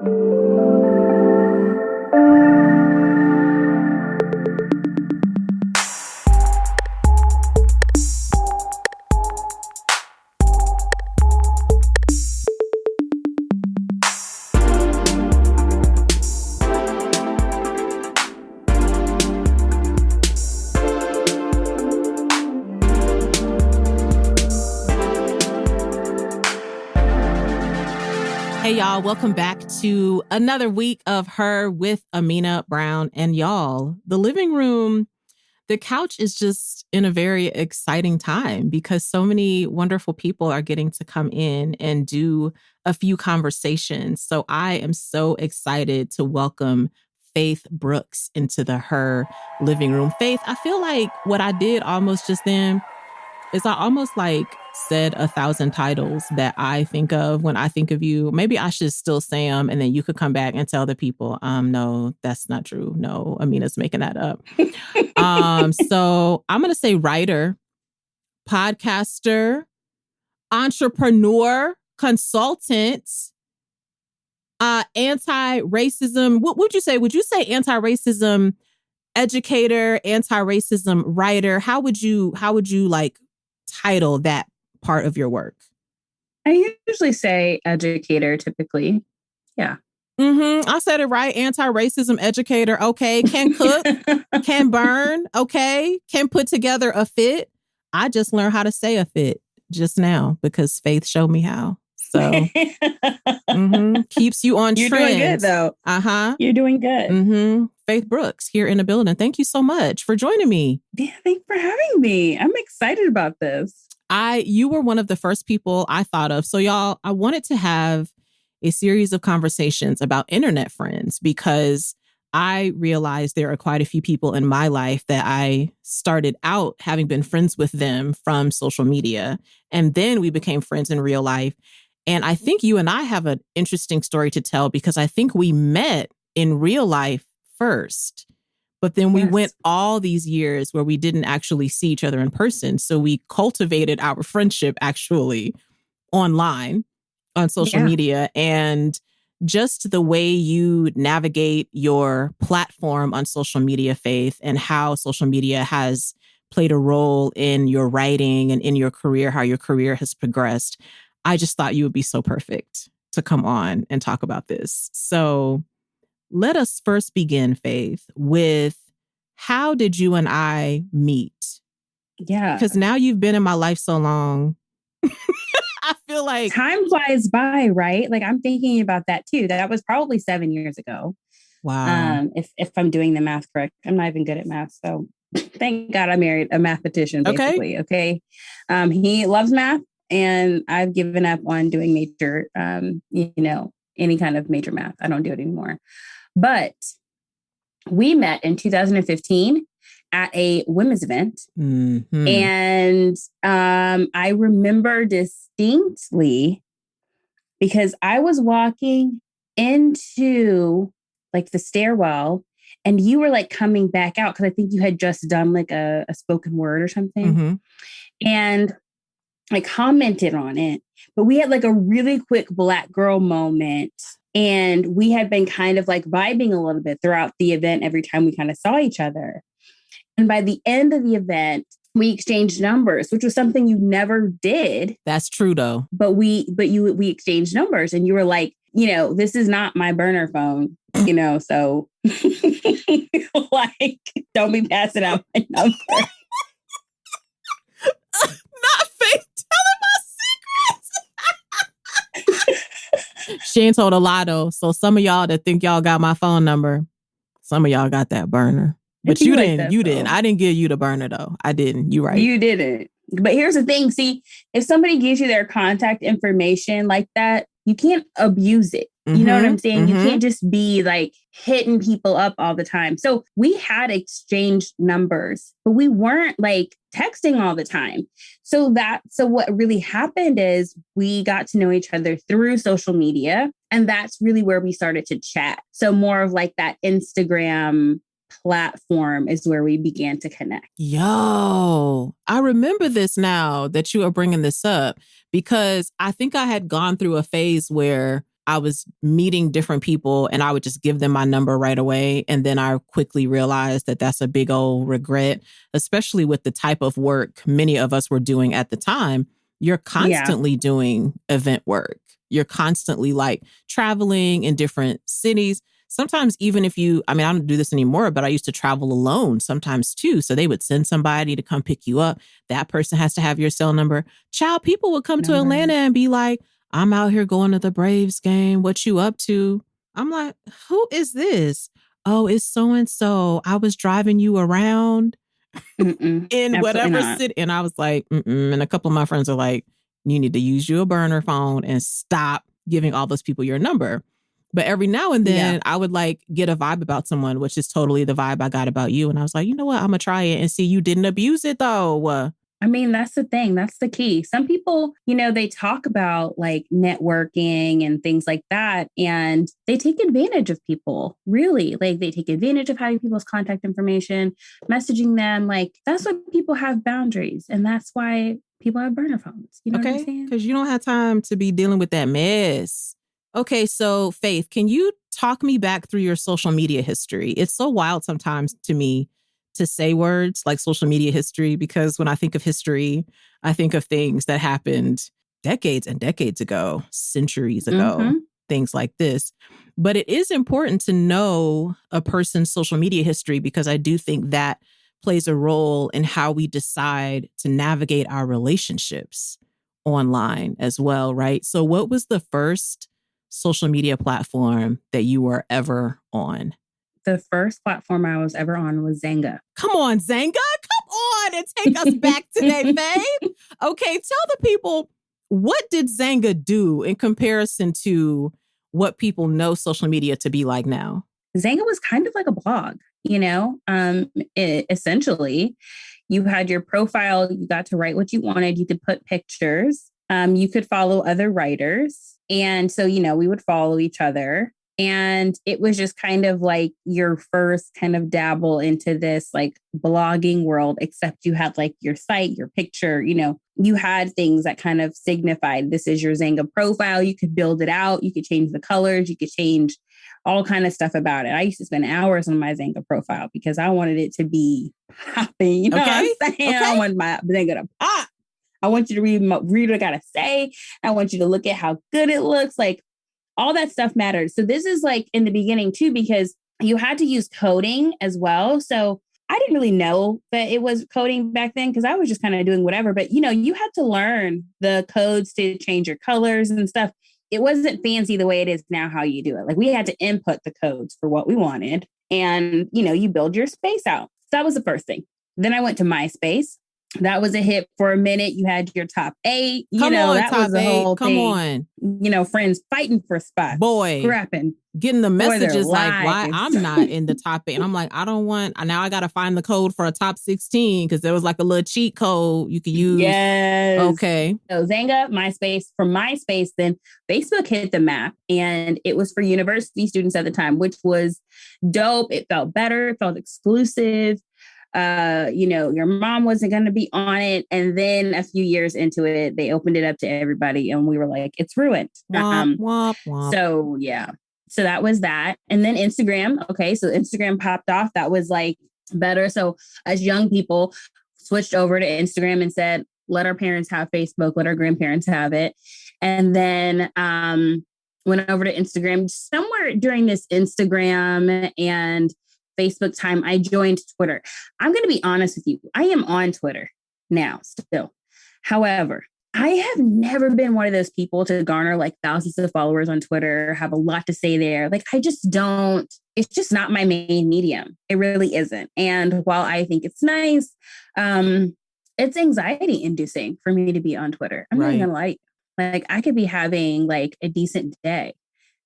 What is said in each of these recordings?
Hey, y'all, welcome back to another week of Her with Amena Brown. And y'all, the living room, the couch is just in a very exciting time because so many wonderful people are getting to come in and do a few conversations. So I am so excited to welcome Faitth Brooks into the Her living room. Faith, I feel like what I did almost just then is I almost like said 1,000 titles that I think of when I think of you. Maybe I should still say them and then you could come back and tell the people, no, that's not true. No, Amena's making that up. So I'm going to say writer, podcaster, entrepreneur, consultant, anti-racism. What would you say? Would you say anti-racism educator, anti-racism writer? How would you like title that part of your work? I usually say educator typically. Yeah. I said it right. Anti-racism educator. Okay. Can cook, can burn. Okay. Can put together a fit. I just learned how to say a fit just now because Faith showed me how. So keeps you on trend. You're doing good though. You're doing good. Faitth Brooks here in the building. Thank you so much for joining me. Yeah, thanks for having me. I'm excited about this. You were one of the first people I thought of. So y'all, I wanted to have a series of conversations about internet friends because I realized there are quite a few people in my life that I started out having been friends with them from social media. And then we became friends in real life. And I think you and I have an interesting story to tell because I think we met in real life first. But then we went all these years where we didn't actually see each other in person. So we cultivated our friendship actually online on social media. And just the way you navigate your platform on social media, Faith, and how social media has played a role in your writing and in your career, how your career has progressed. I just thought you would be so perfect to come on and talk about this. So let us first begin, Faith, with how did you and I meet? Yeah. Because now you've been in my life so long. I feel like time flies by, right? Like I'm thinking about that too. That was probably 7 years ago. Wow. If I'm doing the math correct. I'm not even good at math. So thank God I married a mathematician, basically. Okay. He loves math. And I've given up on doing major, any kind of major math. I don't do it anymore. But we met in 2015 at a women's event. And I remember distinctly because I was walking into like the stairwell and you were like coming back out because I think you had just done like a spoken word or something. And I commented on it, but we had like a really quick Black girl moment. And we had been kind of like vibing a little bit throughout the event every time we kind of saw each other. And by the end of the event, we exchanged numbers, which was something you never did. That's true, though. But we exchanged numbers and you were like, this is not my burner phone, so like, don't be passing out my number. Not Faith telling my secrets. She ain't told a lot, though. So some of y'all that think y'all got my phone number, some of y'all got that burner. But you didn't. You didn't. I didn't give you the burner, though. I didn't. You right. You didn't. But here's the thing. See, if somebody gives you their contact information like that, you can't abuse it. You know what I'm saying? You can't just be like hitting people up all the time. So we had exchanged numbers, but we weren't like texting all the time. So what really happened is we got to know each other through social media. And that's really where we started to chat. So more of like that Instagram platform is where we began to connect. Yo, I remember this now that you are bringing this up because I think I had gone through a phase where I was meeting different people and I would just give them my number right away. And then I quickly realized that that's a big old regret, especially with the type of work many of us were doing at the time. You're constantly doing event work. You're constantly like traveling in different cities. Sometimes even if I don't do this anymore, but I used to travel alone sometimes too. So they would send somebody to come pick you up. That person has to have your cell number. Child, people would come to Atlanta and be like, I'm out here going to the Braves game. What you up to? I'm like, who is this? Oh, it's so-and-so. I was driving you around in whatever city. And I was like, And a couple of my friends are like, you need to use your burner phone and stop giving all those people your number. But every now and then I would like get a vibe about someone, which is totally the vibe I got about you. And I was like, you know what? I'm going to try it and see you didn't abuse it though. I mean, that's the thing. That's the key. Some people, they talk about like networking and things like that, and they take advantage of people, really. Like they take advantage of having people's contact information, messaging them. Like that's why people have boundaries. And that's why people have burner phones. You know what I'm saying? Because you don't have time to be dealing with that mess. Okay, so Faith, can you talk me back through your social media history? It's so wild sometimes to me to say words like social media history, because when I think of history, I think of things that happened decades and decades ago, centuries ago, things like this. But it is important to know a person's social media history because I do think that plays a role in how we decide to navigate our relationships online as well, right? So what was the first social media platform that you were ever on? The first platform I was ever on was Xanga. Come on, Xanga. Come on and take us back today, Faith. Okay, tell the people, what did Xanga do in comparison to what people know social media to be like now? Xanga was kind of like a blog, essentially. You had your profile, you got to write what you wanted, you could put pictures, you could follow other writers. And so, we would follow each other. And it was just kind of like your first kind of dabble into this like blogging world, except you had like your site, your picture, you had things that kind of signified this is your Xanga profile. You could build it out. You could change the colors. You could change all kind of stuff about it. I used to spend hours on my Xanga profile because I wanted it to be popping. You know what I'm saying? Okay. I want my Xanga to pop. I want you to read what I got to say. I want you to look at how good it looks. Like, all that stuff mattered. So this is like in the beginning too, because you had to use coding as well. So I didn't really know that it was coding back then because I was just kind of doing whatever. But, you had to learn the codes to change your colors and stuff. It wasn't fancy the way it is now how you do it. Like we had to input the codes for what we wanted. And, you build your space out. So that was the first thing. Then I went to MySpace. That was a hit for a minute. You had your top 8. That was the whole thing. Come on. Friends fighting for spots. Boy. Scrapping. Getting the messages like, why I'm not in the top 8. And I'm like, I don't want, now I got to find the code for a top 16 because there was like a little cheat code you could use. Yes. Okay. So Xanga, MySpace. From MySpace, then Facebook hit the map and it was for university students at the time, which was dope. It felt better. It felt exclusive. Your mom wasn't going to be on it. And then a few years into it, they opened it up to everybody and we were like, it's ruined. Womp, womp, womp. So yeah. So that was that. And then Instagram. Okay. So Instagram popped off. That was like better. So as young people switched over to Instagram and said, let our parents have Facebook, let our grandparents have it. And then, went over to Instagram somewhere during this Instagram and Facebook time, I joined Twitter. I'm going to be honest with you. I am on Twitter now still. However, I have never been one of those people to garner like thousands of followers on Twitter, have a lot to say there. Like, I just don't, it's just not my main medium. It really isn't. And while I think it's nice, it's anxiety inducing for me to be on Twitter. I'm not even gonna lie. Like, I could be having like a decent day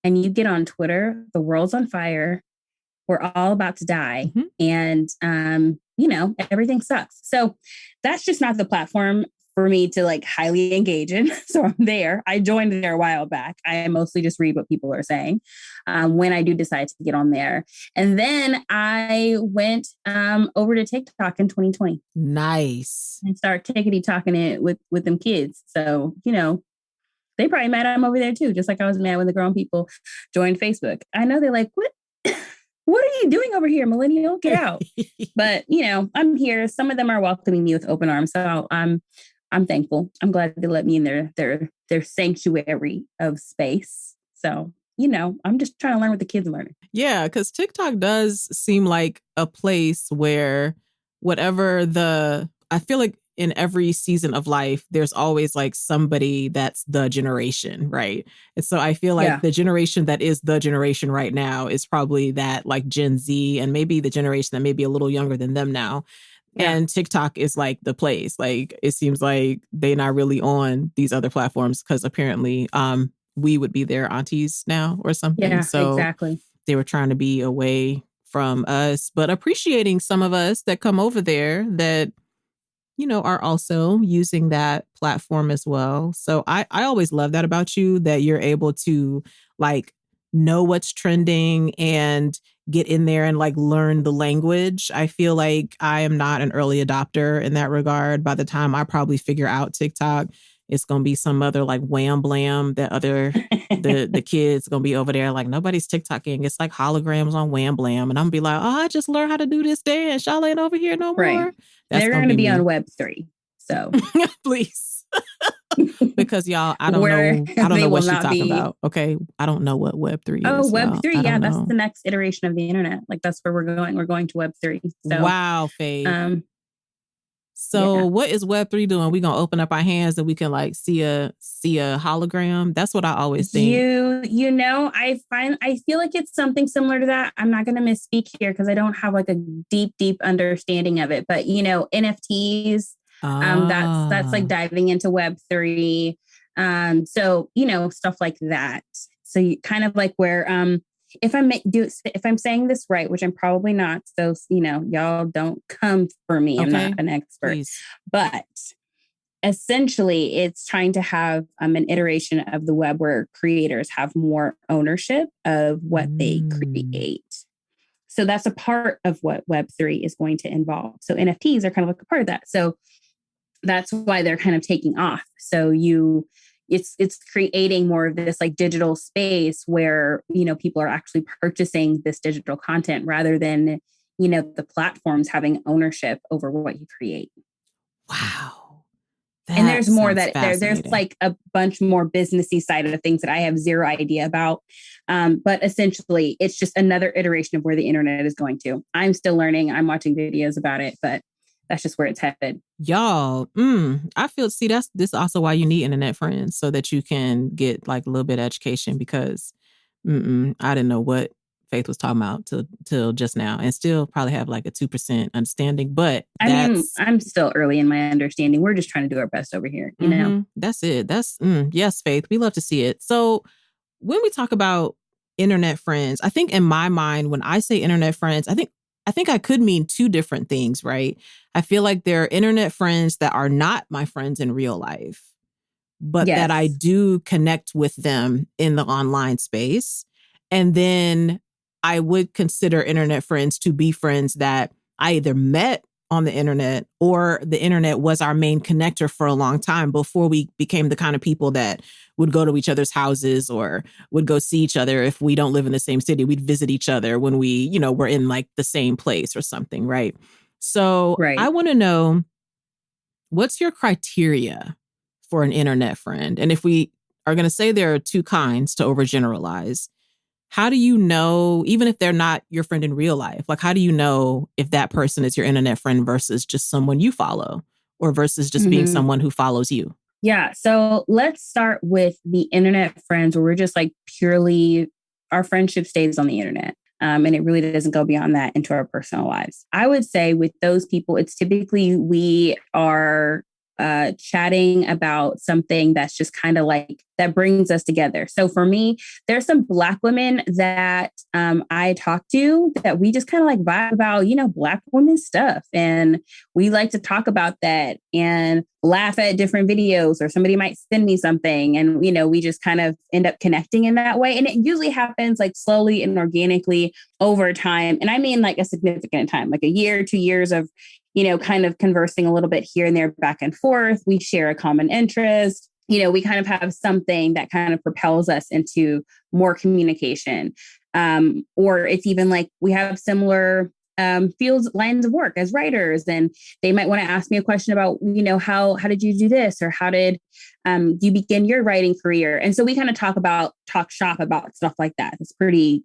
and you get on Twitter, the world's on fire. We're all about to die. And, everything sucks. So that's just not the platform for me to like highly engage in. So I'm there. I joined there a while back. I mostly just read what people are saying when I do decide to get on there. And then I went over to TikTok in 2020. Nice. And start talking it with them kids. So, They probably mad I'm over there too, just like I was mad when the grown people joined Facebook. I know they're like, what? What are you doing over here, millennial? Get out. But, I'm here. Some of them are welcoming me with open arms. So I'm thankful. I'm glad they let me in their sanctuary of space. So, I'm just trying to learn what the kids are learning. Yeah, because TikTok does seem like a place where I feel like in every season of life, there's always like somebody that's the generation, right? And so I feel like the generation that is the generation right now is probably that like Gen Z, and maybe the generation that may be a little younger than them now. Yeah. And TikTok is like the place. Like it seems like they're not really on these other platforms because apparently we would be their aunties now or something. Yeah, so exactly. They were trying to be away from us, but appreciating some of us that come over there that are also using that platform as well. So I always love that about you, that you're able to like know what's trending and get in there and like learn the language. I feel like I am not an early adopter in that regard. By the time I probably figure out TikTok, it's going to be some other like wham blam that the kids going to be over there. Like nobody's TikToking. It's like holograms on wham blam. And I'm going to be like, oh, I just learned how to do this dance. Y'all ain't over here no more. Right. They're going to be on Web3. So please. Because y'all, I don't know what you're talking about. Okay. I don't know what Web3 is. Oh, Web3. Yeah. That's the next iteration of the internet. Like that's where we're going. We're going to Web3. So, wow, Faith. What is Web3 doing? We gonna open up our hands and we can like see a hologram? That's what I always think. I feel like it's something similar to that. I'm not gonna misspeak here because I don't have like a deep understanding of it. But NFTs, that's like diving into Web3. So stuff like that. So you kind of like where if I'm saying this right, which I'm probably not, so y'all don't come for me. Okay. I'm not an expert. Please. But essentially, it's trying to have an iteration of the web where creators have more ownership of what they create. So that's a part of what Web3 is going to involve. So NFTs are kind of like a part of that. So that's why they're kind of taking off. So it's creating more of this like digital space where, people are actually purchasing this digital content rather than, the platforms having ownership over what you create. Wow. And there's more that there's like a bunch more businessy side of things that I have zero idea about. But essentially it's just another iteration of where the internet is going to. I'm still learning. I'm watching videos about it, but that's just where it's headed. Y'all, I feel, this also why you need internet friends, so that you can get like a little bit of education, because I didn't know what Faith was talking about till just now, and still probably have like a 2% understanding. But I'm still early in my understanding. We're just trying to do our best over here, you know? That's it. Yes, Faith, we love to see it. So when we talk about internet friends, I think in my mind, when I say internet friends, I think I could mean two different things, right? I feel like there are internet friends that are not my friends in real life, but that I do connect with them in the online space. And then I would consider internet friends to be friends that I either met on the internet, or the internet was our main connector for a long time before we became the kind of people that would go to each other's houses or would go see each other. If we don't live in the same city, we'd visit each other when we, were in like the same place or something. Right. So I want to know, what's your criteria for an internet friend? And if we are going to say there are two kinds to overgeneralize, how do you know, even if they're not your friend in real life, like how do you know if that person is your internet friend versus just someone you follow, or versus just being someone who follows you? Yeah. So let's start with the internet friends where we're just like purely, our friendship stays on the internet. And it really doesn't go beyond that into our personal lives. I would say with those people, it's typically we are chatting about something that's just kind of like that brings us together. So for me, there's some Black women that I talk to that we just kind of like vibe about, Black women stuff. And we like to talk about that and laugh at different videos, or somebody might send me something and, we just kind of end up connecting in that way. And it usually happens like slowly and organically over time. And I mean like a significant time, like a year, 2 years of, kind of conversing a little bit here and there, back and forth. We share a common interest. we kind of have something that kind of propels us into more communication. Or it's even like we have similar fields, lines of work as writers, and they might want to ask me a question about, how did you do this, or how did you begin your writing career? And so we kind of talk shop about stuff like that. It's pretty,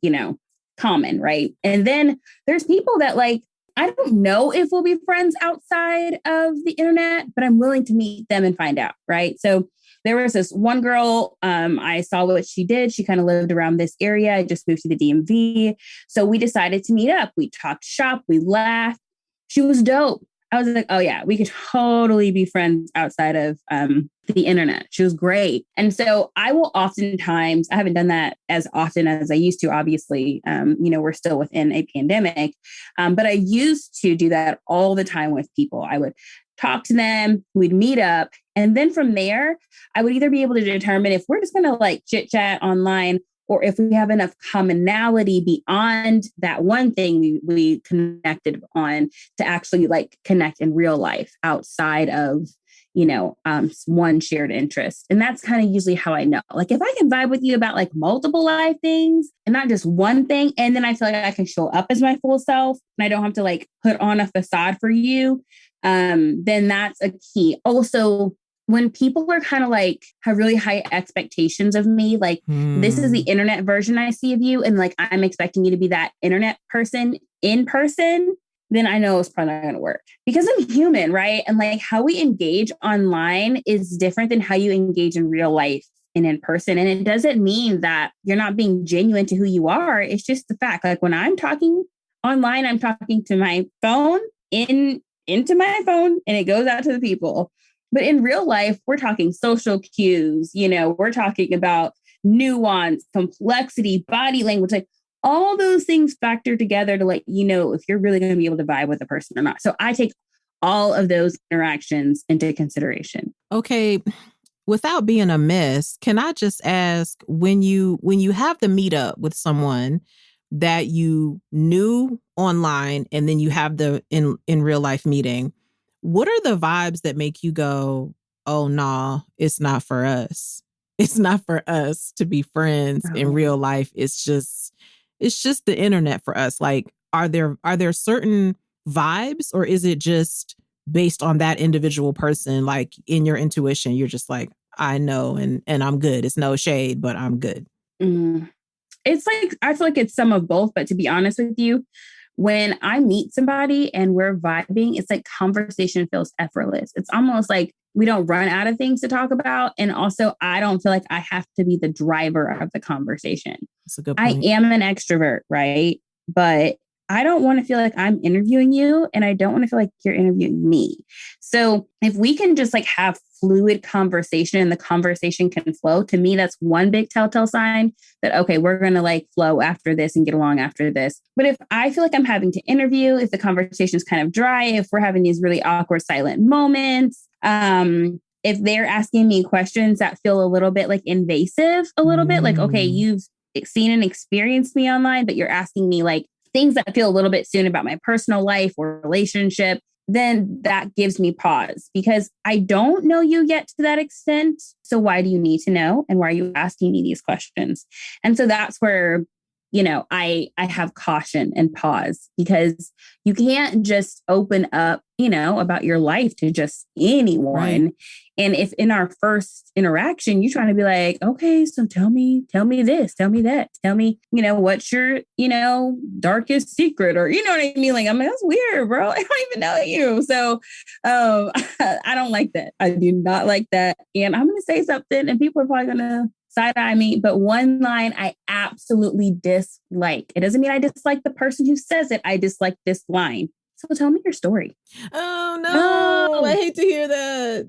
common, right? And then there's people that like, I don't know if we'll be friends outside of the internet, but I'm willing to meet them and find out, right? So there was this one girl, I saw what she did. She kind of lived around this area. I just moved to the DMV. So we decided to meet up. We talked shop. We laughed. She was dope. I was like, oh yeah, we could totally be friends outside of the internet. She was great. And so I will oftentimes, I haven't done that as often as I used to, obviously, we're still within a pandemic, but I used to do that all the time with people. I would talk to them, we'd meet up. And then from there, I would either be able to determine if we're just going to like chit chat online, or if we have enough commonality beyond that one thing we connected on to actually like connect in real life outside of, one shared interest. And that's kind of usually how I know. Like if I can vibe with you about like multiple life things and not just one thing, and then I feel like I can show up as my full self and I don't have to like put on a facade for you, then that's a key. Also, when people are kind of like have really high expectations of me, like this is the internet version I see of you, and like I'm expecting you to be that internet person in person, then I know it's probably not going to work because I'm human, right? And like how we engage online is different than how you engage in real life and in person. And it doesn't mean that you're not being genuine to who you are. It's just the fact, like when I'm talking online, I'm talking to my phone into my phone and it goes out to the people. But in real life, we're talking social cues, we're talking about nuance, complexity, body language, like all those things factor together to let you know if you're really going to be able to vibe with a person or not. So I take all of those interactions into consideration. Okay. Without being amiss, can I just ask, when you have the meetup with someone that you knew online and then you have the in real life meeting, what are the vibes that make you go, oh, nah, it's not for us. It's not for us to be friends in real life. It's just the internet for us. Like, are there certain vibes, or is it just based on that individual person? Like in your intuition, you're just like, I know, and I'm good. It's no shade, but I'm good. It's like, I feel like it's some of both, but to be honest with you, when I meet somebody and we're vibing, it's like conversation feels effortless. It's almost like we don't run out of things to talk about. And also, I don't feel like I have to be the driver of the conversation. That's a good point. I am an extrovert, right? But I don't want to feel like I'm interviewing you, and I don't want to feel like you're interviewing me. So if we can just like have fluid conversation and the conversation can flow, to me, that's one big telltale sign that, okay, we're going to like flow after this and get along after this. But if I feel like I'm having to interview, if the conversation is kind of dry, if we're having these really awkward silent moments, if they're asking me questions that feel a little bit like invasive, a little bit like, okay, you've seen and experienced me online, but you're asking me like things that feel a little bit soon about my personal life or relationship, then that gives me pause because I don't know you yet to that extent. So why do you need to know? And why are you asking me these questions? And so that's where, I have caution and pause, because you can't just open up, about your life to just anyone. Right. And if in our first interaction, you're trying to be like, okay, so tell me this, tell me that, tell me, what's your, darkest secret, or, you know what I mean? Like, that's weird, bro. I don't even know you. So I don't like that. I do not like that. And I'm going to say something and people are probably going to side-eye me, but one line I absolutely dislike. It doesn't mean I dislike the person who says it. I dislike this line. So tell me your story. Oh, no. I hate to hear that.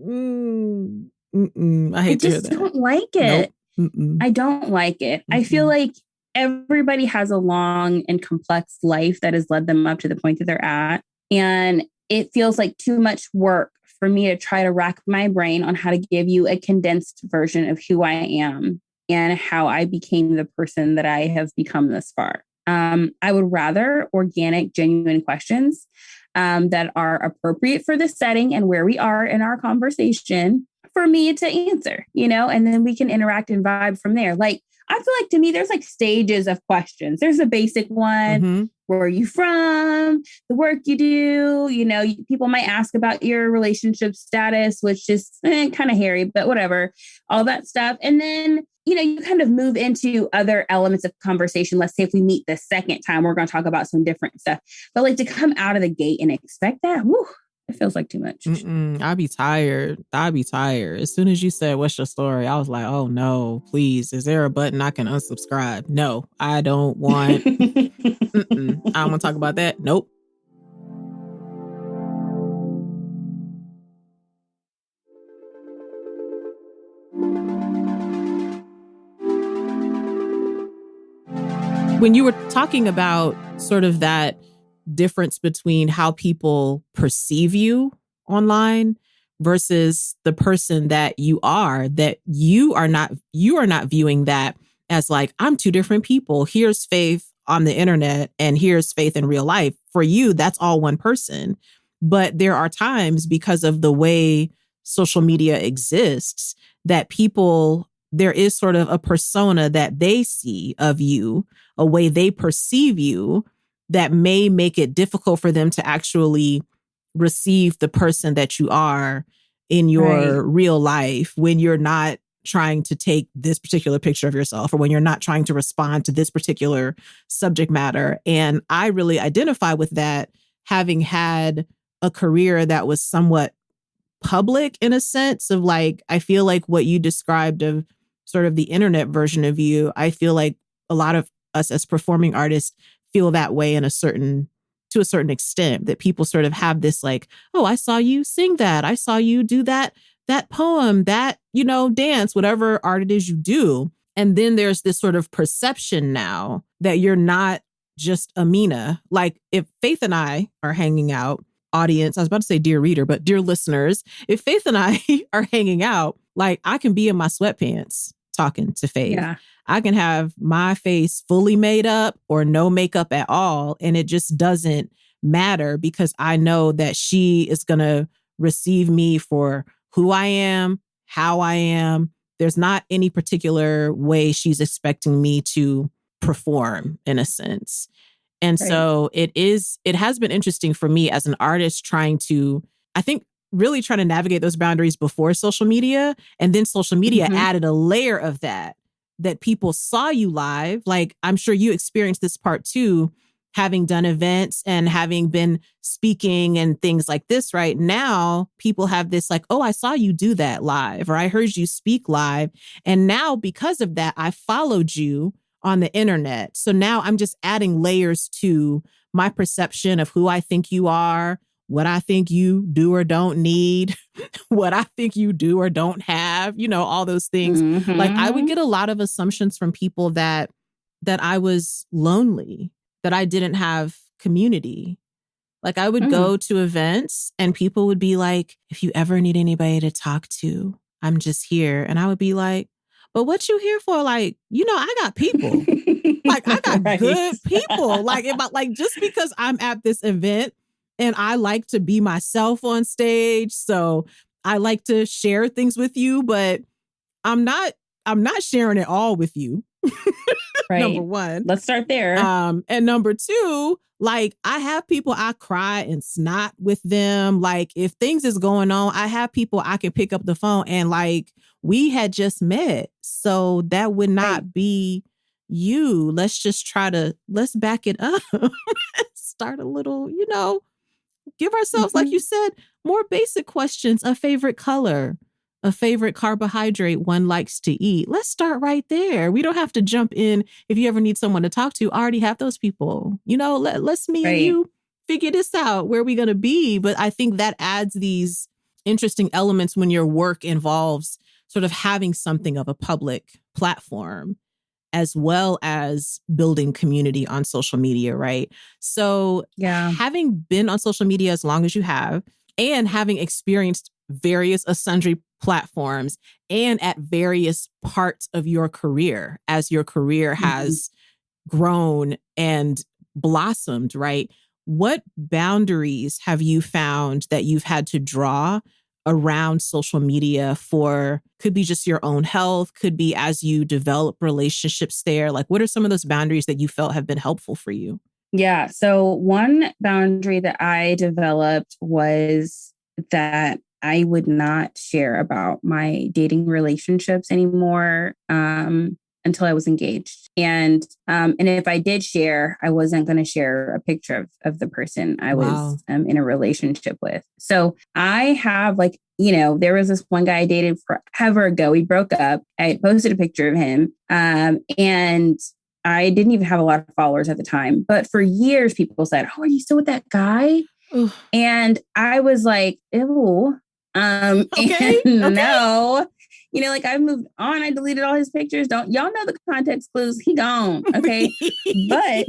I hate to hear that. I just don't like it. Nope. I don't like it. I feel like everybody has a long and complex life that has led them up to the point that they're at. And it feels like too much work for me to try to rack my brain on how to give you a condensed version of who I am and how I became the person that I have become thus far. I would rather organic, genuine questions that are appropriate for the setting and where we are in our conversation for me to answer, and then we can interact and vibe from there. Like, I feel like to me, there's like stages of questions. There's a basic one. Mm-hmm. Where are you from? The work you do, people might ask about your relationship status, which is kind of hairy, but whatever, all that stuff. And then, you kind of move into other elements of conversation. Let's say if we meet the second time, we're going to talk about some different stuff, but like to come out of the gate and expect that, whew, it feels like too much. I'd be tired. As soon as you said, what's your story? I was like, oh no, please. Is there a button I can unsubscribe? No, I don't want. I don't want to talk about that. Nope. When you were talking about sort of that difference between how people perceive you online versus the person that you are not viewing that as like, I'm two different people. Here's Faith on the internet and here's Faith in real life. For you, that's all one person. But there are times, because of the way social media exists, that there is sort of a persona that they see of you, a way they perceive you, that may make it difficult for them to actually receive the person that you are in your real life, when you're not trying to take this particular picture of yourself, or when you're not trying to respond to this particular subject matter. And I really identify with that, having had a career that was somewhat public, in a sense of like, I feel like what you described of sort of the internet version of you, I feel like a lot of us as performing artists feel that way to a certain extent, that people sort of have this like, oh, I saw you sing that. I saw you do that poem, that, dance, whatever art it is you do. And then there's this sort of perception now that you're not just Amena. Like, if Faith and I are hanging out, audience, I was about to say dear reader, but dear listeners, if Faith and I are hanging out, like, I can be in my sweatpants talking to Faith. Yeah. I can have my face fully made up or no makeup at all, and it just doesn't matter, because I know that she is going to receive me for who I am, how I am. There's not any particular way she's expecting me to perform, in a sense. And so it has been interesting for me as an artist trying to navigate those boundaries before social media. And then social media added a layer of that people saw you live. Like, I'm sure you experienced this part too, having done events and having been speaking and things like this. Right now, people have this like, oh, I saw you do that live, or I heard you speak live. And now, because of that, I followed you on the internet. So now I'm just adding layers to my perception of who I think you are, what I think you do or don't need, what I think you do or don't have, all those things. Mm-hmm. Like, I would get a lot of assumptions from people that I was lonely, that I didn't have community. Like, I would go to events and people would be like, if you ever need anybody to talk to, I'm just here. And I would be like, but what you here for? Like, I got people. Like, I got good people. Like, just because I'm at this event and I like to be myself on stage, so I like to share things with you, but I'm not sharing it all with you. Right. Number one. Let's start there. And number two, like, I have people I cry and snot with them. Like, if things is going on, I have people I can pick up the phone and like, we had just met. So that would not be you. Let's back it up. Start a little, give ourselves, like you said, more basic questions. A favorite color, a favorite carbohydrate one likes to eat. Let's start right there. We don't have to jump in. If you ever need someone to talk to, I already have those people. Let's me and you figure this out. Where are we going to be? But I think that adds these interesting elements when your work involves sort of having something of a public platform, as well as building community on social media, right? So having been on social media as long as you have, and having experienced various sundry platforms and at various parts of your career, as your career has grown and blossomed, right? What boundaries have you found that you've had to draw around social media for, could be just your own health, could be as you develop relationships there? Like, what are some of those boundaries that you felt have been helpful for you? Yeah. So one boundary that I developed was that I would not share about my dating relationships anymore until I was engaged. And if I did share, I wasn't going to share a picture of the person I was in a relationship with. So I have there was this one guy I dated forever ago. We broke up. I posted a picture of him. And I didn't even have a lot of followers at the time, but for years people said, "Oh, are you still with that guy?" Ooh. And I was like, "Ew." Okay. No, I've moved on. I deleted all his pictures. Don't y'all know the context clues? He gone. Okay. but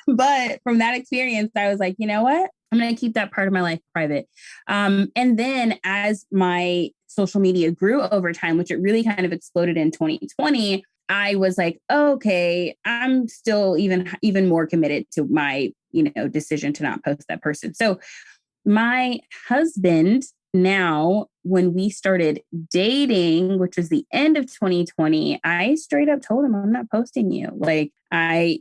but from that experience, I was like, you know what? I'm going to keep that part of my life private. And then as my social media grew over time, which it really kind of exploded in 2020, I was like, okay, I'm still even more committed to my, decision to not post that person. So my husband now, when we started dating, which was the end of 2020, I straight up told him, I'm not posting you. Like a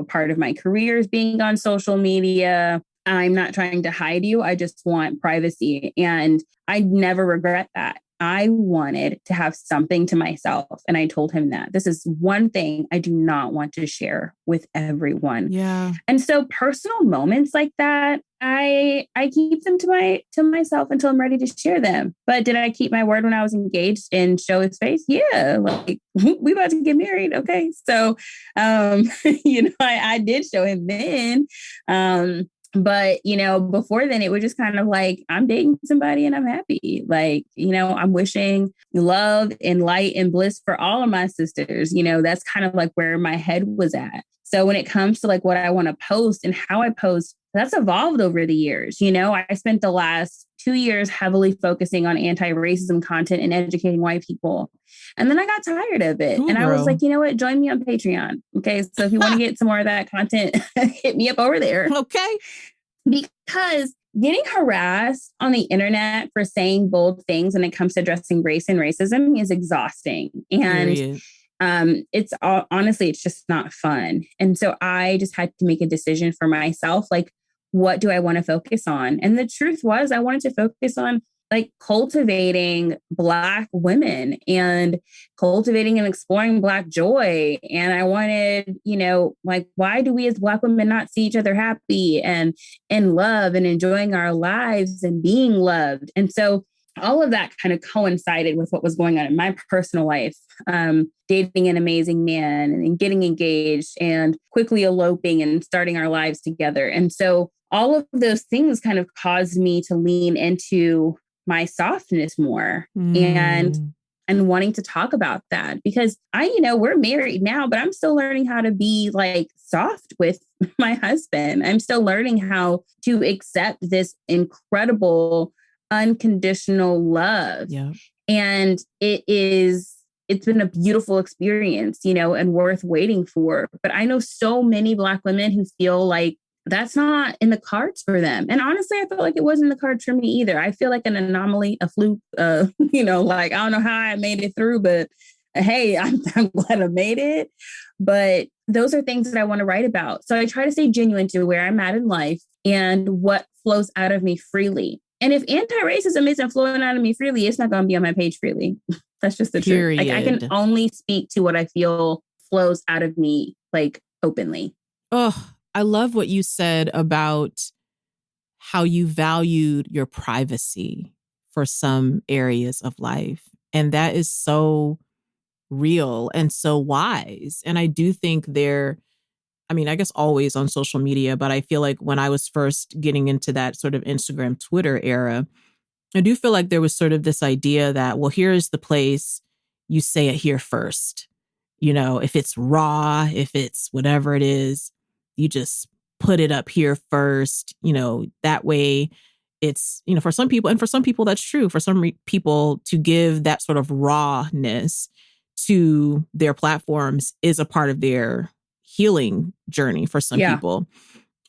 part of my career is being on social media. I'm not trying to hide you. I just want privacy. And I never regret that. I wanted to have something to myself. And I told him that this is one thing I do not want to share with everyone. Yeah. And so personal moments like that, I keep them to myself until I'm ready to share them. But did I keep my word when I was engaged and show his face? Yeah. Like we about to get married. Okay. So, I did show him then. But, before then it was just kind of like, I'm dating somebody and I'm happy. Like, I'm wishing love and light and bliss for all of my sisters. That's kind of like where my head was at. So when it comes to like what I want to post and how I post, that's evolved over the years. I spent the last 2 years heavily focusing on anti-racism content and educating white people. And then I got tired of it. Ooh, and I was like, you know what? Join me on Patreon. Okay. So if you want to get some more of that content, hit me up over there. Okay. Because getting harassed on the internet for saying bold things when it comes to addressing race and racism is exhausting. And honestly, it's just not fun. And so I just had to make a decision for myself. Like, what do I want to focus on? And the truth was, I wanted to focus on like cultivating Black women and cultivating and exploring Black joy. And I wanted, why do we as Black women not see each other happy and in love and enjoying our lives and being loved? And so all of that kind of coincided with what was going on in my personal life, dating an amazing man and getting engaged and quickly eloping and starting our lives together. And so all of those things kind of caused me to lean into my softness more and wanting to talk about that, because we're married now, but I'm still learning how to be like soft with my husband. I'm still learning how to accept this incredible unconditional love. Yeah. And it's been a beautiful experience, and worth waiting for. But I know so many Black women who feel like that's not in the cards for them. And honestly, I felt like it wasn't in the cards for me either. I feel like an anomaly, a fluke, like, I don't know how I made it through, but hey, I'm glad I made it. But those are things that I want to write about. So I try to stay genuine to where I'm at in life and what flows out of me freely. And if anti-racism isn't flowing out of me freely, it's not going to be on my page freely. That's just the truth. Like, I can only speak to what I feel flows out of me, like, openly. Oh, I love what you said about how you valued your privacy for some areas of life. And that is so real and so wise. And I do think I guess always on social media, but I feel like when I was first getting into that sort of Instagram, Twitter era, I do feel like there was sort of this idea that, well, here's the place, you say it here first. If it's raw, if it's whatever it is, you just put it up here first, that way it's, for some people, and for some people that's true, for some people to give that sort of rawness to their platforms is a part of their healing journey for some people.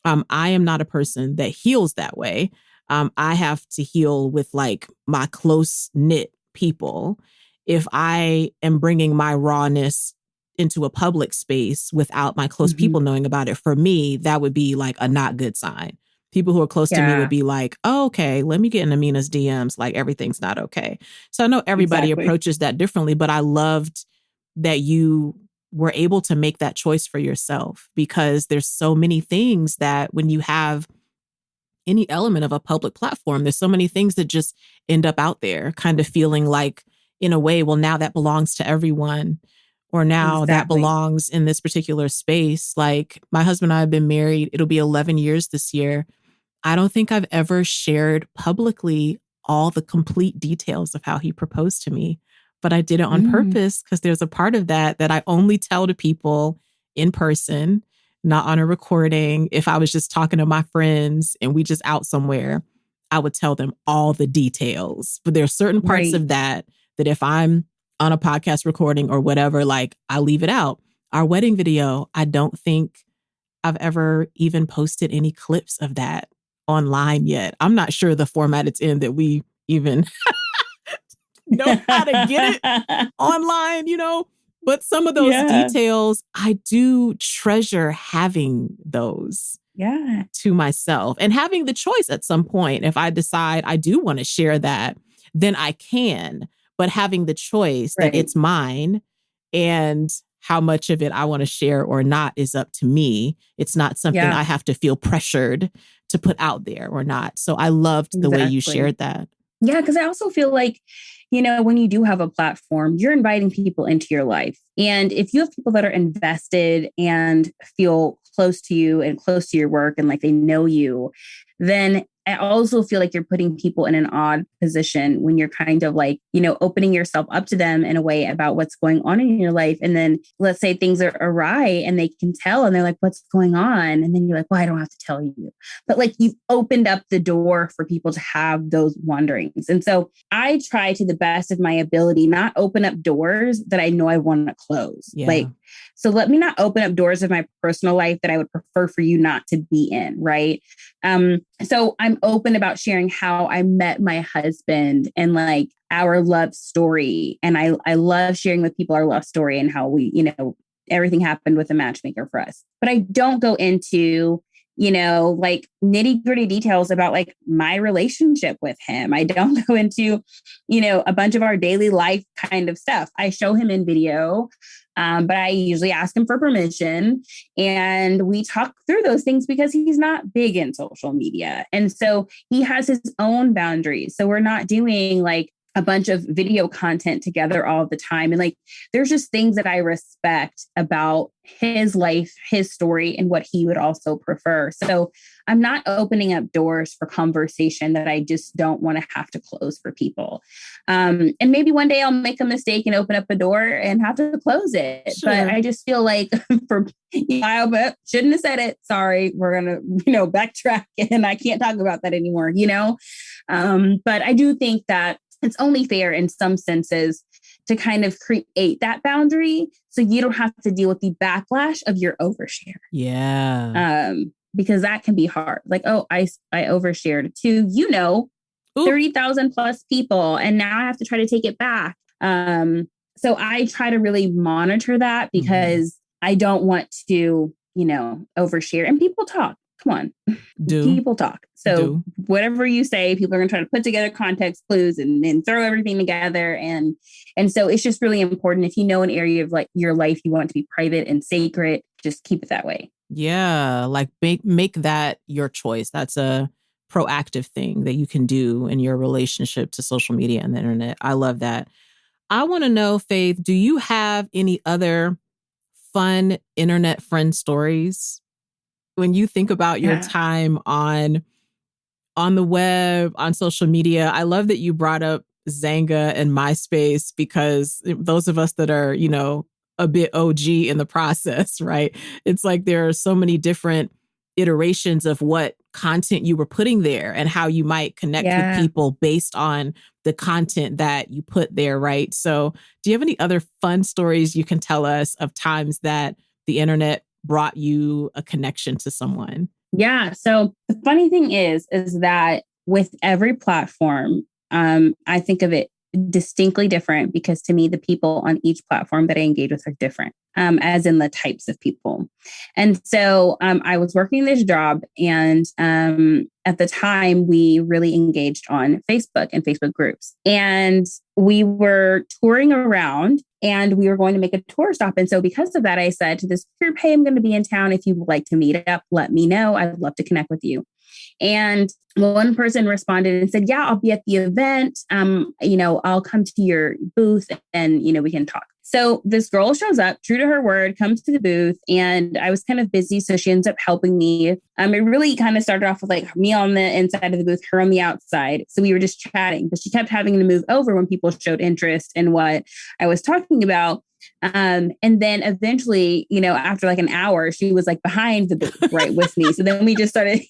I am not a person that heals that way. I have to heal with like my close knit people. If I am bringing my rawness into a public space without my close people knowing about it, for me, that would be like a not good sign. People who are close to me would be like, oh, okay, let me get in Amena's DMs. Like everything's not okay. So I know everybody approaches that differently, but I loved that you were able to make that choice for yourself, because there's so many things that when you have any element of a public platform, there's so many things that just end up out there kind of feeling like, in a way, well, now that belongs to everyone, or now that belongs in this particular space. Like my husband and I have been married. It'll be 11 years this year. I don't think I've ever shared publicly all the complete details of how he proposed to me, but I did it on purpose, because there's a part of that I only tell to people in person, not on a recording. If I was just talking to my friends and we just out somewhere, I would tell them all the details. But there are certain parts of that if I'm on a podcast recording or whatever, like I leave it out. Our wedding video, I don't think I've ever even posted any clips of that online yet. I'm not sure the format it's in that we even know how to get it online, But some of those details, I do treasure having those to myself, and having the choice at some point. If I decide I do want to share that, then I can. But having the choice that it's mine, and how much of it I want to share or not is up to me. It's not something I have to feel pressured to put out there or not. So I loved the way you shared that. Yeah, because I also feel like, when you do have a platform, you're inviting people into your life. And if you have people that are invested and feel close to you and close to your work and like they know you, then I also feel like you're putting people in an odd position when you're kind of like, opening yourself up to them in a way about what's going on in your life. And then let's say things are awry and they can tell and they're like, what's going on? And then you're like, well, I don't have to tell you. But like you've opened up the door for people to have those wonderings. And so I try to the best of my ability, not open up doors that I know I want to close. So let me not open up doors of my personal life that I would prefer for you not to be in. Right. So I'm open about sharing how I met my husband and like our love story. And I love sharing with people our love story and how we, everything happened with a matchmaker for us. But I don't go into, like nitty gritty details about like my relationship with him. I don't go into, a bunch of our daily life kind of stuff. I show him in video. But I usually ask him for permission and we talk through those things because he's not big in social media. And so he has his own boundaries. So we're not doing like a bunch of video content together all the time. And like, there's just things that I respect about his life, his story, and what he would also prefer. So I'm not opening up doors for conversation that I just don't want to have to close for people. And maybe one day I'll make a mistake and open up a door and have to close it. Sure. But I just feel like I shouldn't have said it. Sorry, we're going to, backtrack and I can't talk about that anymore, But I do think that it's only fair in some senses to kind of create that boundary so you don't have to deal with the backlash of your overshare. Yeah. Because that can be hard. Like, oh, I overshared to, 30,000 plus people. And now I have to try to take it back. So I try to really monitor that because I don't want to, overshare. And people talk. Come on. People talk. So whatever you say, people are going to try to put together context clues and throw everything together. And so it's just really important. If you know an area of like your life, you want it to be private and sacred, just keep it that way. Yeah. Like make that your choice. That's a proactive thing that you can do in your relationship to social media and the internet. I love that. I want to know, Faith, do you have any other fun internet friend stories? When you think about your time on the web, on social media, I love that you brought up Xanga and MySpace, because those of us that are, a bit OG in the process, right? It's like there are so many different iterations of what content you were putting there and how you might connect with people based on the content that you put there, right? So do you have any other fun stories you can tell us of times that the internet brought you a connection to someone? Yeah. So the funny thing is that with every platform, I think of it distinctly different because to me, the people on each platform that I engage with are different, as in the types of people. And so I was working this job, and at the time, we really engaged on Facebook and Facebook groups. And we were touring around, and we were going to make a tour stop. And so because of that, I said to this group, hey, I'm going to be in town. If you would like to meet up, let me know. I'd love to connect with you. And one person responded and said, yeah, I'll be at the event. I'll come to your booth and, we can talk. So this girl shows up, true to her word, comes to the booth, and I was kind of busy. So she ends up helping me. It really kind of started off with like me on the inside of the booth, her on the outside. So we were just chatting, but she kept having to move over when people showed interest in what I was talking about. And then eventually, after like an hour, she was like behind the booth right with me. So then we just started,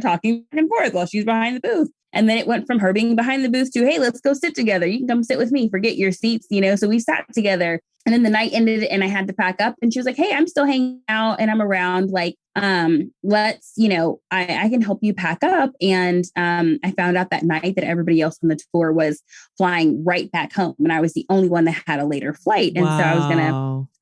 talking back and forth while she's behind the booth. And then it went from her being behind the booth to, hey, let's go sit together. You can come sit with me, forget your seats, So we sat together, and then the night ended and I had to pack up, and she was like, hey, I'm still hanging out and I'm around. Like, let's, I can help you pack up. And I found out that night that everybody else on the tour was flying right back home. And I was the only one that had a later flight. And so I was going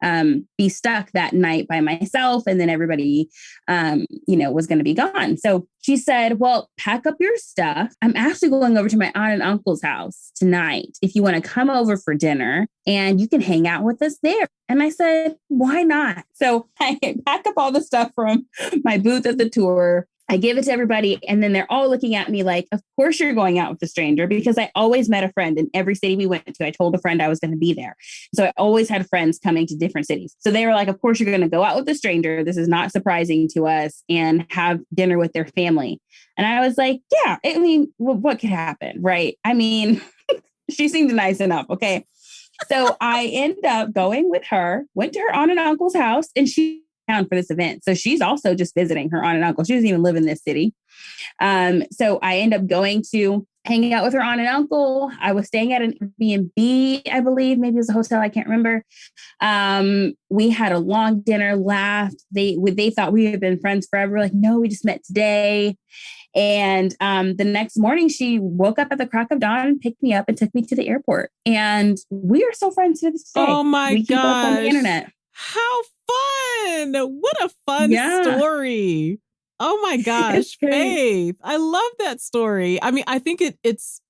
to be stuck that night by myself. And then everybody, was going to be gone. So she said, well, pack up your stuff. I'm actually going over to my aunt and uncle's house tonight. If you want to come over for dinner and you can hang out with us there. And I said, why not? So I pack up all the stuff from my booth at the tour. I give it to everybody. And then they're all looking at me like, of course you're going out with a stranger, because I always met a friend in every city we went to. I told a friend I was going to be there. So I always had friends coming to different cities. So they were like, of course you're going to go out with a stranger. This is not surprising to us, and have dinner with their family. And I was like, yeah, what could happen? Right. She seemed nice enough. Okay. So I ended up going with her, went to her aunt and uncle's house, and she town for this event. So she's also just visiting her aunt and uncle. She doesn't even live in this city. So I end up going to hanging out with her aunt and uncle. I was staying at an Airbnb, I believe, maybe it was a hotel. I can't remember. We had a long dinner, laughed. They thought we had been friends forever. Like, no, we just met today. And the next morning, she woke up at the crack of dawn and picked me up and took me to the airport. And we are still friends to this day. Oh my we keep up on the internet. How fun. What a fun story. Oh my gosh, Faith. I love that story. I think it's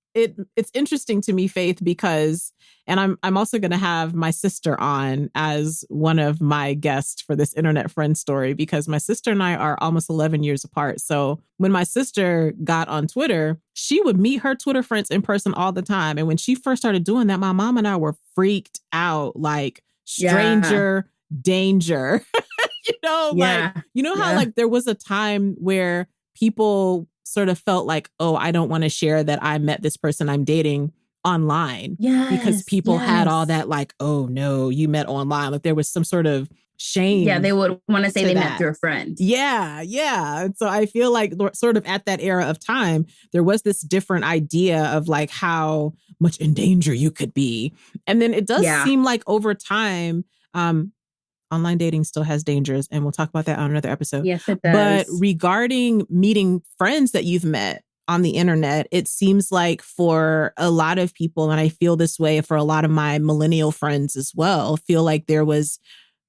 interesting to me, Faith, because, and I'm also going to have my sister on as one of my guests for this internet friend story, because my sister and I are almost 11 years apart. So when my sister got on Twitter, she would meet her Twitter friends in person all the time. And when she first started doing that, my mom and I were freaked out, like stranger danger. How like there was a time where people sort of felt like, oh, I don't want to share that I met this person I'm dating online, because people had all that like, oh no, you met online. Like there was some sort of shame. Yeah, they would want to say they met through a friend. Yeah. And so I feel like sort of at that era of time, there was this different idea of like how much in danger you could be. And then it does seem like over time, online dating still has dangers, and we'll talk about that on another episode. Yes, it does. But regarding meeting friends that you've met on the internet, it seems like for a lot of people, and I feel this way for a lot of my millennial friends as well, feel like there was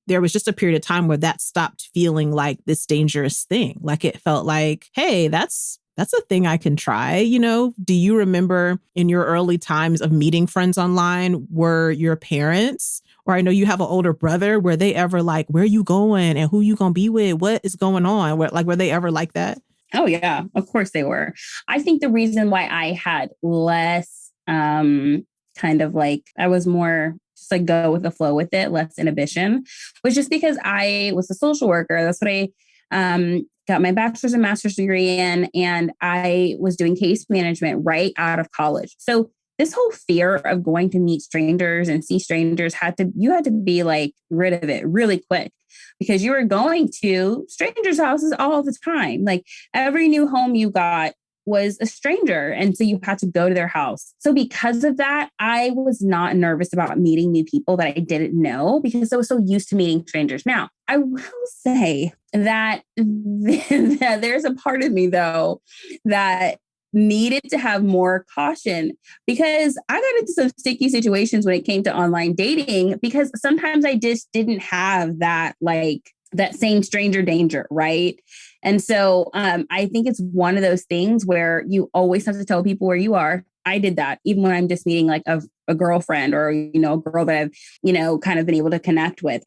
just a period of time where that stopped feeling like this dangerous thing. Like it felt like, hey, that's a thing I can try. Do you remember in your early times of meeting friends online, were your parents, or I know you have an older brother, were they ever like, where are you going and who you going to be with? What is going on? Were they ever like that? Oh, yeah, of course they were. I think the reason why I had less kind of like, I was more just like go with the flow with it, less inhibition, was just because I was a social worker. That's what I got my bachelor's and master's degree in, and I was doing case management right out of college. So this whole fear of going to meet strangers and see strangers you had to be like rid of it really quick, because you were going to strangers' houses all the time. Like every new home you got was a stranger. And so you had to go to their house. So because of that, I was not nervous about meeting new people that I didn't know, because I was so used to meeting strangers. Now, I will say that there's a part of me though that needed to have more caution because I got into some sticky situations when it came to online dating because sometimes I just didn't have that that same stranger danger, right? And so I think it's one of those things where you always have to tell people where you are. I did that even when I'm just meeting like a girlfriend or, a girl that I've, kind of been able to connect with.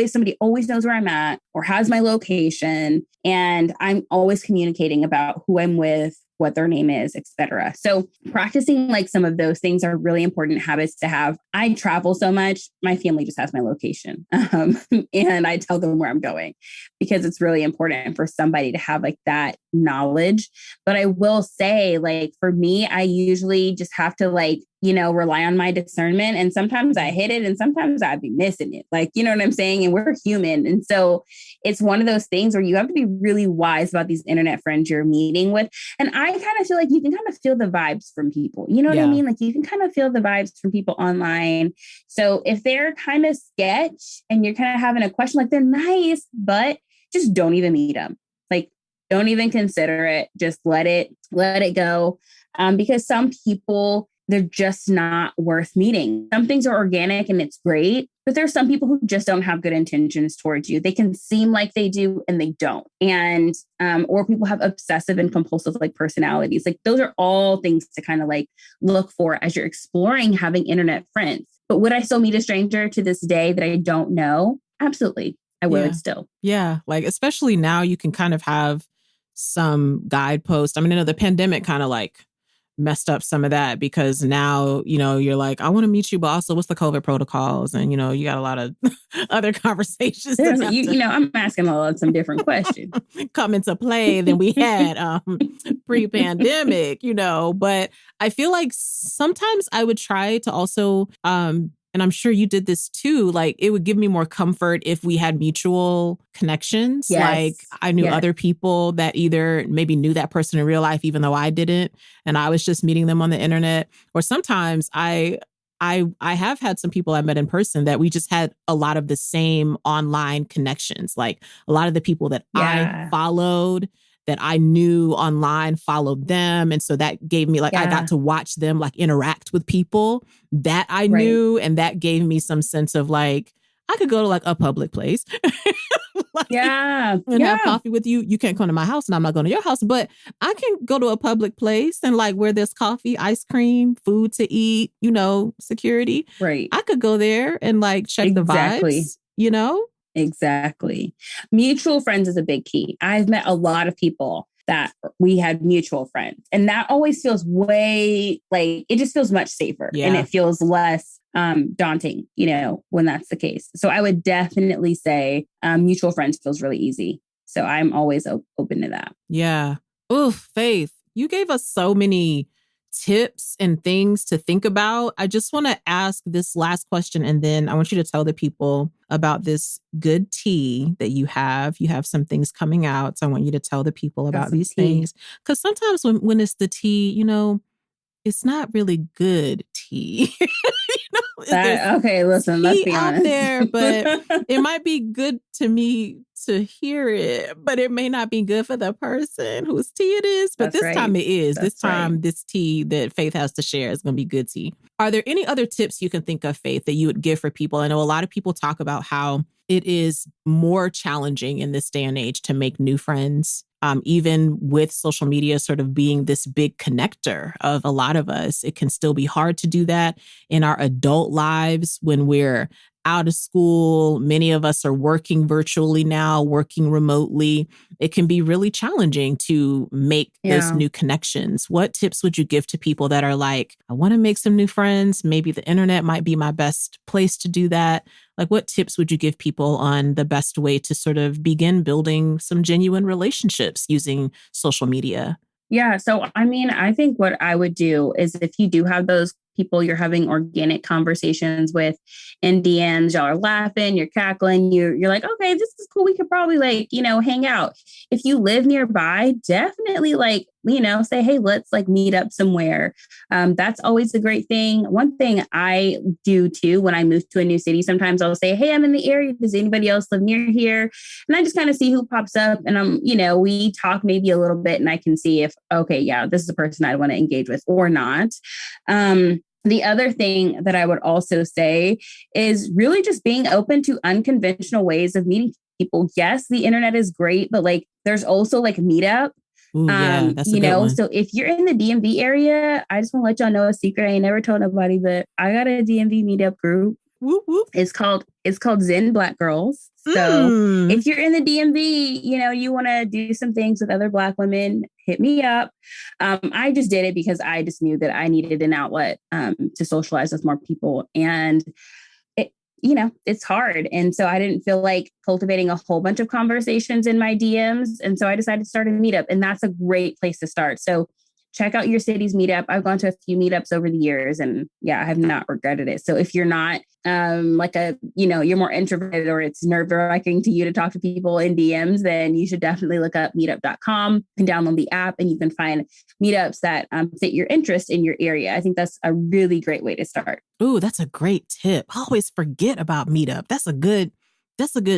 Somebody always knows where I'm at or has my location. And I'm always communicating about who I'm with, what their name is, etc. So practicing like some of those things are really important habits to have. I travel so much. My family just has my location and I tell them where I'm going because it's really important for somebody to have like that knowledge. But I will say like for me, I usually just have to rely on my discernment. And sometimes I hit it and sometimes I'd be missing it. Like, you know what I'm saying? And we're human. And so it's one of those things where you have to be really wise about these internet friends you're meeting with. And I kind of feel like you can kind of feel the vibes from people. You know what I mean? Like you can kind of feel the vibes from people online. So if they're kind of sketch and you're kind of having a question, like they're nice, but just don't even meet them. Like, don't even consider it. Just let it go. Because some people, they're just not worth meeting. Some things are organic and it's great, but there's some people who just don't have good intentions towards you. They can seem like they do and they don't. And, or people have obsessive and compulsive like personalities. Like those are all things to kind of like look for as you're exploring having internet friends. But would I still meet a stranger to this day that I don't know? Absolutely. I would still. Yeah. Like, especially now you can kind of have some guideposts. I mean, I know the pandemic kind of like messed up some of that because now, you're like, I want to meet you, but also what's the COVID protocols? And, you got a lot of other conversations. I'm asking some different questions. Come into play than we had pre-pandemic, but I feel like sometimes I would try to also, and I'm sure you did this too, like it would give me more comfort if we had mutual connections. Yes. Like I knew other people that either maybe knew that person in real life, even though I didn't, and I was just meeting them on the internet. Or sometimes I have had some people I met in person that we just had a lot of the same online connections. Like a lot of the people that I followed, that I knew online, followed them. And so that gave me I got to watch them like interact with people that I knew. And that gave me some sense of like, I could go to like a public place and have coffee with you. You can't come to my house and I'm not going to your house, but I can go to a public place and like where there's coffee, ice cream, food to eat, security. Right. I could go there and like check the vibes, Exactly. Mutual friends is a big key. I've met a lot of people that we had mutual friends and that always feels way it just feels much safer and it feels less daunting, when that's the case. So I would definitely say mutual friends feels really easy. So I'm always open to that. Yeah. Oof, Faith, you gave us so many tips and things to think about. I just want to ask this last question, and then I want you to tell the people about this good tea that you have. You have some things coming out, so I want you to tell the people about these things. Because sometimes when it's the tea, it's not really good tea. Okay, listen, let's be honest. Out there, but it might be good to me to hear it, but it may not be good for the person whose tea it is. But this time it is. This time, this tea that Faith has to share is going to be good tea. Are there any other tips you can think of, Faith, that you would give for people? I know a lot of people talk about how it is more challenging in this day and age to make new friends. Even with social media sort of being this big connector of a lot of us, it can still be hard to do that in our adult lives when we're out of school. Many of us are working virtually now, working remotely. It can be really challenging to make those new connections. What tips would you give to people that are like, I want to make some new friends. Maybe the internet might be my best place to do that. Like, what tips would you give people on the best way to sort of begin building some genuine relationships using social media? Yeah. So, I think what I would do is if you do have those people you're having organic conversations with in DMs, y'all are laughing, you're cackling, you're like, okay, this is cool. We could probably hang out. If you live nearby, definitely say, hey, let's like meet up somewhere. That's always a great thing. One thing I do too, when I move to a new city, sometimes I'll say, hey, I'm in the area. Does anybody else live near here? And I just kind of see who pops up, and we talk maybe a little bit, and I can see if, okay, yeah, this is a person I want to engage with or not. The other thing that I would also say is really just being open to unconventional ways of meeting people. Yes, the internet is great, but like there's also like Meetup. Ooh, yeah, that's a good one. So if you're in the DMV area, I just want to let y'all know a secret. I ain't never told nobody, but I got a DMV Meetup group. Whoop, whoop. It's called Zen Black Girls. So if you're in the DMV, you want to do some things with other Black women, hit me up. I just did it because I just knew that I needed an outlet to socialize with more people. And it's hard. And so I didn't feel like cultivating a whole bunch of conversations in my DMs. And so I decided to start a meetup, and that's a great place to start. So check out your city's meetup. I've gone to a few meetups over the years, and yeah, I have not regretted it. So if you're not you're more introverted, or it's nerve-wracking to you to talk to people in DMs, then you should definitely look up meetup.com and download the app, and you can find meetups that fit your interest in your area. I think that's a really great way to start. Ooh, that's a great tip. I always forget about Meetup. That's a good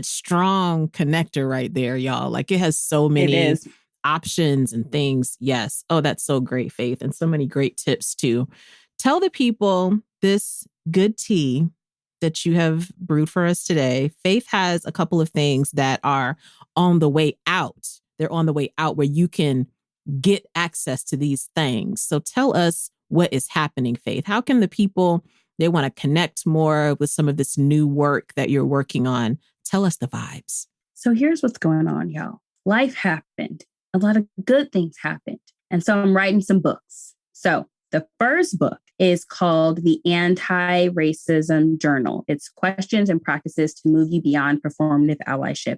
strong connector right there, y'all. Like it has so many options and things. Yes. Oh, that's so great, Faith. And so many great tips too. Tell the people this good tea that you have brewed for us today. Faith has a couple of things that are on the way out. They're on the way out where you can get access to these things. So tell us what is happening, Faith. How can the people, they want to connect more with some of this new work that you're working on? Tell us the vibes. So here's what's going on, y'all. Life happened. A lot of good things happened. And so I'm writing some books. So the first book is called The Anti-Racism Journal. It's questions and practices to move you beyond performative allyship.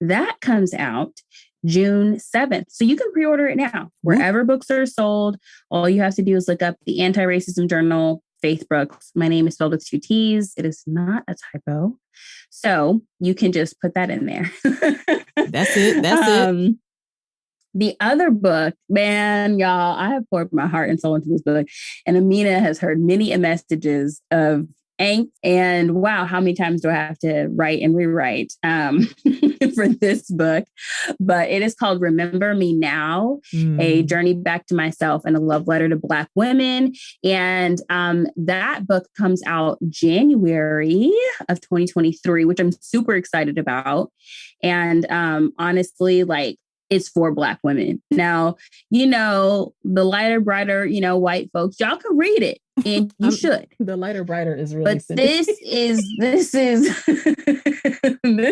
That comes out June 7th. So you can pre-order it now. Wherever books are sold, all you have to do is look up The Anti-Racism Journal, Faitth Brooks. My name is spelled with 2 T's. It is not a typo. So you can just put that in there. That's it. The other book, man, y'all, I have poured my heart and soul into this book. And Amena has heard many messages of angst. And wow, how many times do I have to write and rewrite for this book? But it is called Remember Me Now, A Journey Back to Myself and a Love Letter to Black Women. And that book comes out January of 2023, which I'm super excited about. And honestly, like, it's for Black women. Now, the lighter, brighter, white folks, y'all can read it, and you should. The lighter, brighter is really. But this is this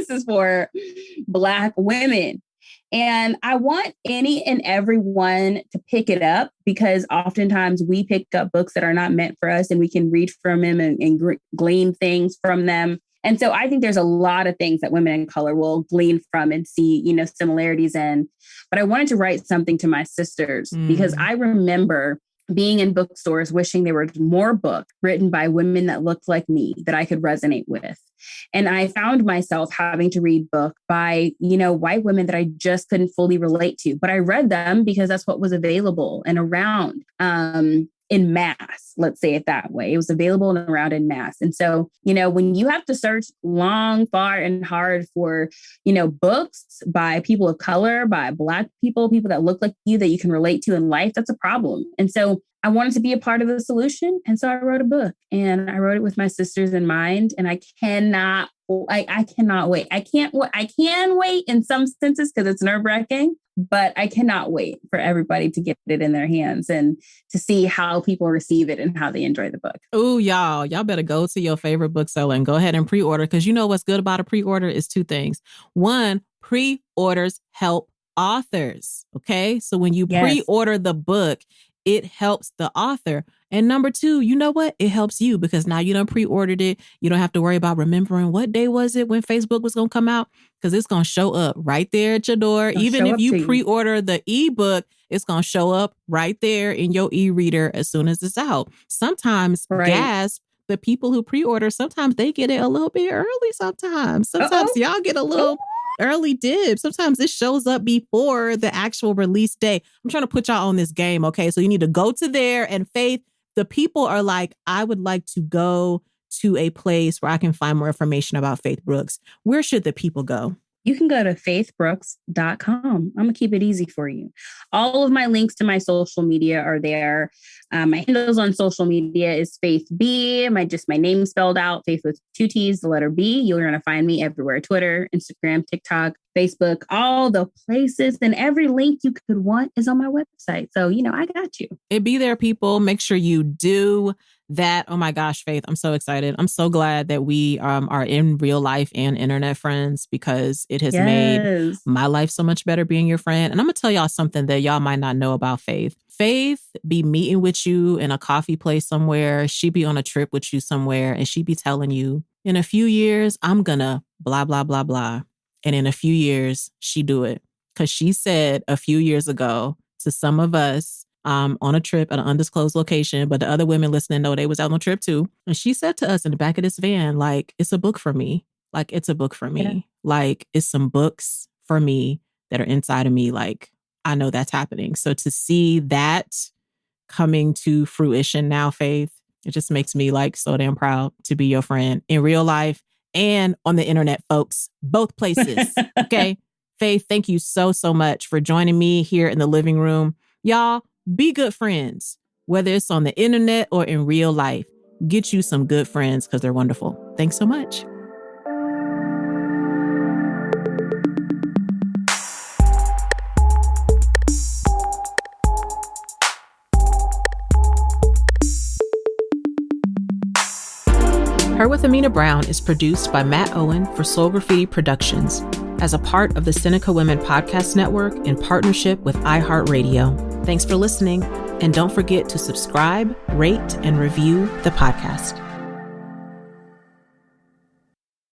is for Black women, and I want any and everyone to pick it up, because oftentimes we pick up books that are not meant for us, and we can read from them and glean things from them. And so I think there's a lot of things that women in color will glean from and see, similarities in. But I wanted to write something to my sisters, because I remember being in bookstores wishing there were more books written by women that looked like me that I could resonate with. And I found myself having to read books by, white women that I just couldn't fully relate to. But I read them because that's what was available and around. In mass, let's say it that way. It was available and around in mass. And so, when you have to search long, far, and hard for, books by people of color, by Black people that look like you, that you can relate to in life, that's a problem. And so I wanted to be a part of the solution. And so I wrote a book, and I wrote it with my sisters in mind. And I cannot wait. I can wait in some senses because it's nerve-wracking, but I cannot wait for everybody to get it in their hands and to see how people receive it and how they enjoy the book. Oh, y'all better go to your favorite bookseller and go ahead and pre-order, because you know what's good about a pre-order is 2 things. 1, pre-orders help authors. Okay. So when you pre-order the book, it helps the author. And number 2, you know what? It helps you, because now you done pre-ordered it. You don't have to worry about remembering what day was it when Facebook was going to come out, because it's going to show up right there at your door. Even if you pre-order the ebook, it's going to show up right there in your e-reader as soon as it's out. Sometimes, gasp, the people who pre-order, sometimes they get it a little bit early sometimes. Sometimes y'all get a little early dibs. Sometimes this shows up before the actual release day. I'm trying to put y'all on this game, okay? So you need to go to there, and Faith, the people are like, I would like to go to a place where I can find more information about Faitth Brooks. Where should the people go? You can go to faithbrooks.com. I'm going to keep it easy for you. All of my links to my social media are there. My handles on social media is Faith B. My name spelled out, Faith with 2 T's, the letter B. You're going to find me everywhere. Twitter, Instagram, TikTok, Facebook, all the places, and every link you could want is on my website. So, I got you. It be there, people. Make sure you do that. Oh my gosh, Faith, I'm so excited. I'm so glad that we are in real life and internet friends, because it has made my life so much better being your friend. And I'm going to tell y'all something that y'all might not know about Faith. Faith be meeting with you in a coffee place somewhere. She be on a trip with you somewhere, and she be telling you, in a few years, I'm gonna blah, blah, blah, blah. And in a few years, she do it. Because she said a few years ago to some of us, on a trip at an undisclosed location, but the other women listening know they was out on a trip too. And she said to us in the back of this van, like, it's a book for me. Like, it's a book for me. Yeah. Like, it's some books for me that are inside of me. Like, I know that's happening. So to see that coming to fruition now, Faith, it just makes me like so damn proud to be your friend in real life and on the internet, folks, both places. Okay. Faith, thank you so, so much for joining me here in the living room. Y'all, be good friends, whether it's on the internet or in real life. Get you some good friends because they're wonderful. Thanks so much. Her with Amena Brown is produced by Matt Owen for Soul Graffiti Productions as a part of the Seneca Women Podcast Network in partnership with iHeartRadio. Thanks for listening, and don't forget to subscribe, rate, and review the podcast.